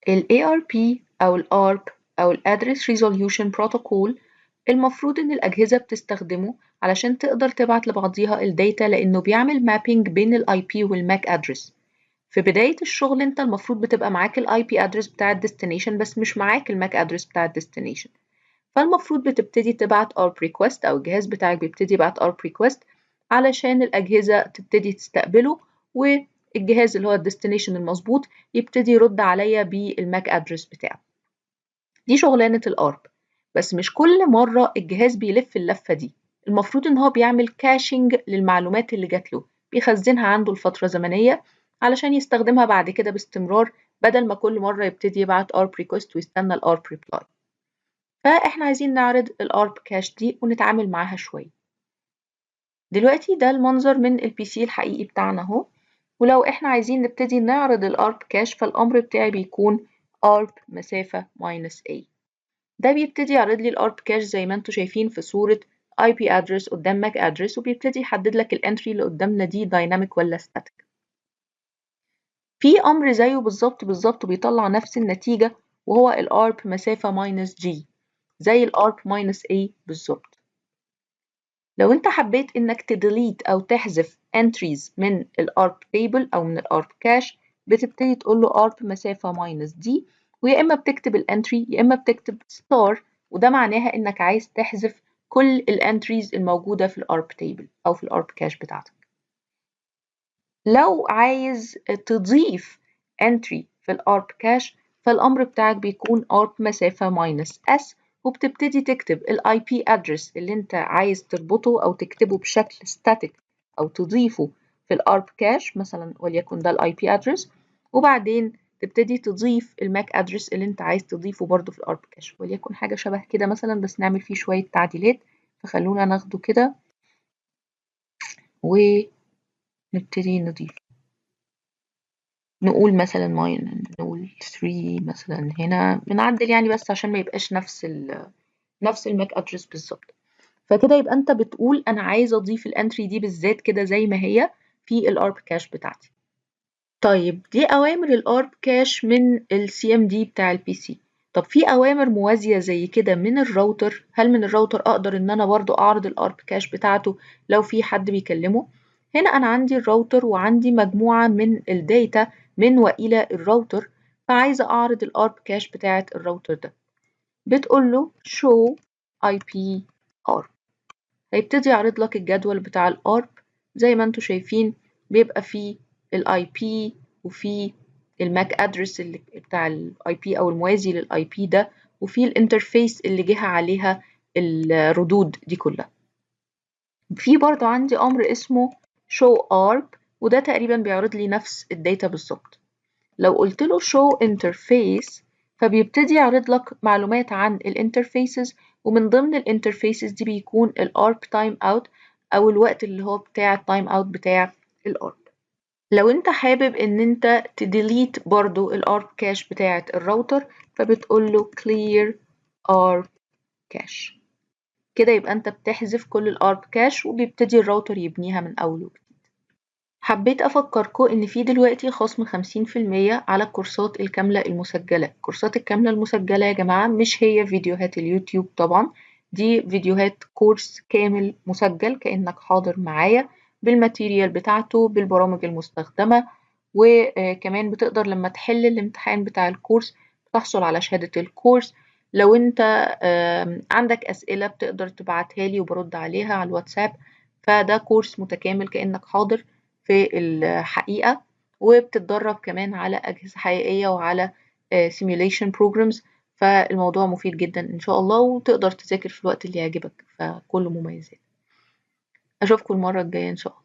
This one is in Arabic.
ال ARP أو ال ARP أو ال Address Resolution Protocol المفروض إن الأجهزة بتستخدمه علشان تقدر تبعت لبعضيها الداتا لأنه بيعمل مابينج بين ال IP وال MAC address. في بداية الشغل أنت المفروض بتبقى معاك ال IP address بتاع ال destination بس مش معاك ال MAC address بتاع ال destination. فالمفروض بتبتدي تبعت ARP request أو الجهاز بتاعك بيبتدي يبعت ARP request علشان الأجهزة تبتدي تستقبله والجهاز اللي هو الديستنيشن المظبوط يبتدي يرد عليا بالماك ادرس بتاعه. دي شغلانة الارب. بس مش كل مرة الجهاز بيلف اللفة دي. المفروض ان هو بيعمل كاشنج للمعلومات اللي جات له بيخزنها عنده لفترة زمنية علشان يستخدمها بعد كده باستمرار بدل ما كل مرة يبتدي يبعت ARP request ويستنى ال ARP reply. فاحنا عايزين نعرض ال ARP cache دي ونتعامل معاها شوية. دلوقتي ده المنظر من البي سي الحقيقي بتاعنا اهو. ولو احنا عايزين نبتدي نعرض الارب كاش فالامر بتاعي بيكون arp مسافة -a. ده بيبتدي يعرض لي الارب كاش زي ما انتم شايفين في صورة IP address قدام MAC address وبيبتدي يحدد لك الانتري اللي قدامنا دي dynamic ولا static. في امر زيه بالظبط وبيطلع نفس النتيجة وهو الارب مسافة -g زي الارب -a بالظبط. لو انت حبيت انك تديليت او تحذف entries من الارب table او من الارب كاش بتبتدي تقول له arp مسافة -d ويا اما بتكتب الانتري يا اما بتكتب star وده معناها انك عايز تحذف كل الانتريز الموجودة في الارب table او في الارب كاش بتاعتك. لو عايز تضيف entry في الارب كاش فالامر بتاعك بيكون arp مسافة -s وبتبتدي تكتب ال IP address اللي انت عايز تربطه او تكتبه بشكل static او تضيفه في الارب كاش مثلا وليكن ده ال IP address وبعدين تبتدي تضيف الماك ادرس اللي انت عايز تضيفه برضو في الارب كاش وليكن حاجة شبه كده مثلا بس نعمل فيه شوية تعديلات. فخلونا ناخده كده ونبتدي نضيف. نقول مثلا نقول 3 مثلا هنا بنعدل يعني بس عشان ما يبقاش نفس الماك ادرس بالظبط. فكده يبقى انت بتقول انا عايزه اضيف الانتري دي بالذات كده زي ما هي في الارب كاش بتاعتي. طيب دي اوامر الارب كاش من السي ام دي بتاع البي سي. طب في اوامر موازيه زي كده من الراوتر. هل من الراوتر اقدر ان انا برضو اعرض الارب كاش بتاعته لو في حد بيكلمه؟ هنا انا عندي الراوتر وعندي مجموعه من الداتا من والى الراوتر فعايزه اعرض الارب كاش بتاعه الراوتر ده. بتقول له show IP arp هيبتدي يعرض لك الجدول بتاع الارب زي ما انتم شايفين بيبقى فيه الاي بي وفيه الماك ادرس اللي بتاع الاي بي او الموازي للاي بي ده وفيه الانترفيس اللي جه عليها الردود دي كلها. في برضو عندي امر اسمه show arp وده تقريبا بيعرض لي نفس الداتا بالظبط. لو قلت له show interface فبيبتدي يعرض لك معلومات عن الانترفيسز ومن ضمن الانترفيسز دي بيكون الارب تايم اوت او الوقت اللي هو بتاع التايم اوت بتاع الارب. لو انت حابب ان انت تديليت برضو الارب كاش بتاعة الراوتر فبتقول له clear arp cache. كده يبقى انت بتحذف كل الارب كاش وبيبتدي الراوتر يبنيها من اول وجديد. حبيت أفكركم إن في دلوقتي خصم 50% على الكورسات الكاملة المسجلة. الكورسات الكاملة المسجلة يا جماعة مش هي فيديوهات اليوتيوب طبعا، دي فيديوهات كورس كامل مسجل كأنك حاضر معايا بالماتيريال بتاعته بالبرامج المستخدمة وكمان بتقدر لما تحل الامتحان بتاع الكورس تحصل على شهادة الكورس. لو انت عندك أسئلة بتقدر تبعتها لي وبرد عليها على الواتساب. فده كورس متكامل كأنك حاضر في الحقيقة وبتتدرب كمان على أجهزة حقيقية وعلى simulation programs. فالموضوع مفيد جدا إن شاء الله وتقدر تذاكر في الوقت اللي يعجبك فكله مميزات. أشوفكم المرة الجاية إن شاء الله.